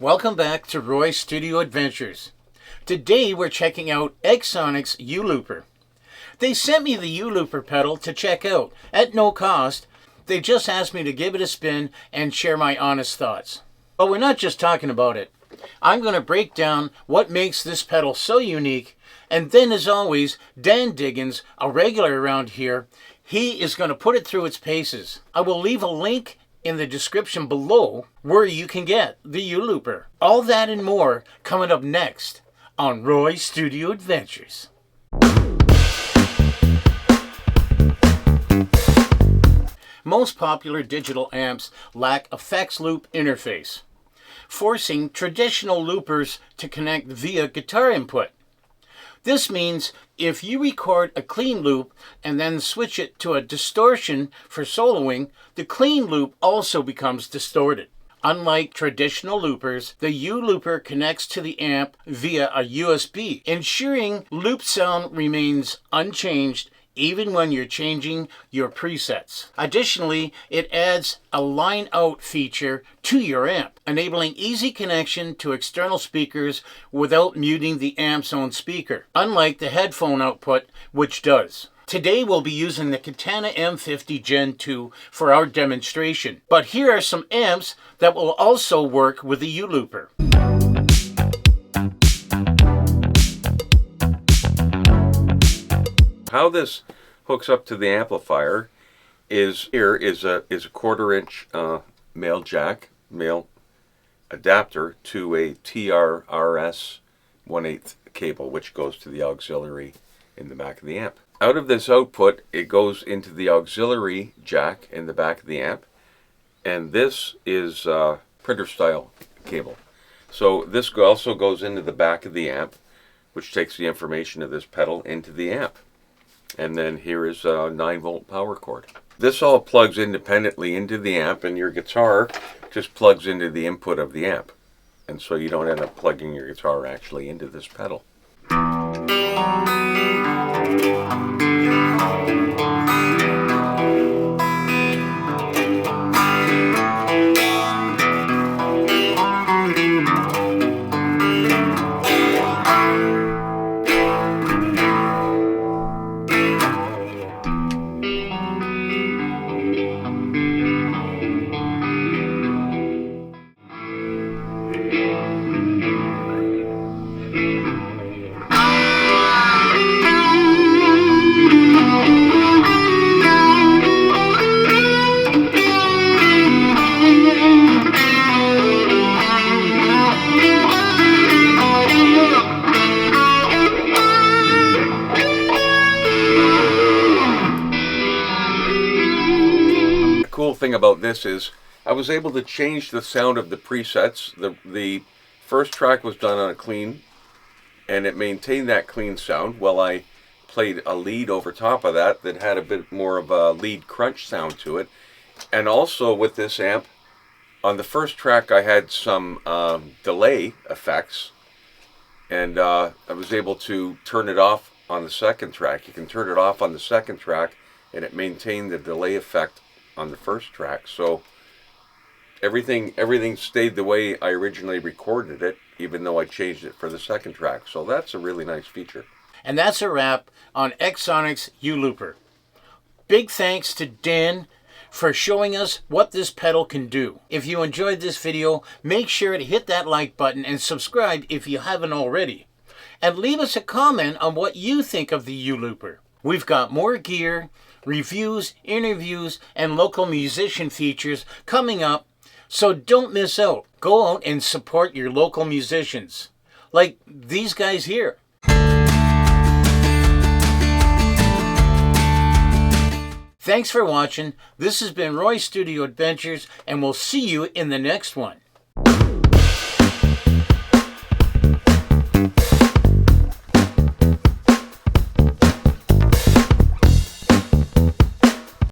Welcome back to Roy's Studio Adventures. Today we're checking out Xsonic's ULooper. They sent me the ULooper pedal to check out at no cost. They just asked me to give it a spin and share my honest thoughts. But we're not just talking about it. I'm going to break down what makes this pedal so unique, and then as always, Dan Diggins, a regular around here, he is going to put it through its paces. I will leave a link in the description below where you can get the ULooper. All that and more coming up next on Roy's Studio Adventures. Most popular digital amps lack effects loop interface, forcing traditional loopers to connect via guitar input. This means if you record a clean loop and then switch it to a distortion for soloing, the clean loop also becomes distorted. Unlike traditional loopers, the ULooper connects to the amp via a USB, ensuring loop sound remains unchanged even when you're changing your presets. Additionally, it adds a line out feature to your amp, enabling easy connection to external speakers without muting the amp's own speaker, unlike the headphone output, which does. Today we'll be using the Katana M50 Gen 2 for our demonstration, but here are some amps that will also work with the ULooper. How this hooks up to the amplifier is a 1/4 inch male jack, male adapter to a TRRS 1/8 cable, which goes to the auxiliary in the back of the amp. Out of this output, it goes into the auxiliary jack in the back of the amp, and this is printer style cable. So this also goes into the back of the amp, which takes the information of this pedal into the amp. And then here is a 9-volt power cord. This all plugs independently into the amp, and your guitar just plugs into the input of the amp. And so you don't end up plugging your guitar actually into this pedal. Cool thing about this is I was able to change the sound of the presets. The first track was done on a clean, and it maintained that clean sound while I played a lead over top of that had a bit more of a lead crunch sound to it. And also with this amp, on the first track I had some delay effects, and I was able to turn it off on the second track. You can turn it off on the second track and it maintained the delay effect on the first track. So everything stayed the way I originally recorded it, even though I changed it for the second track. So that's a really nice feature. And that's a wrap on Xsonic's ULooper. Big thanks to Dan for showing us what this pedal can do. If you enjoyed this video, make sure to hit that like button and subscribe if you haven't already. And leave us a comment on what you think of the ULooper. We've got more gear, reviews, interviews, and local musician features coming up, so don't miss out. Go out and support your local musicians, like these guys here. Thanks for watching. This has been Roy's Studio Adventures, and we'll see you in the next one.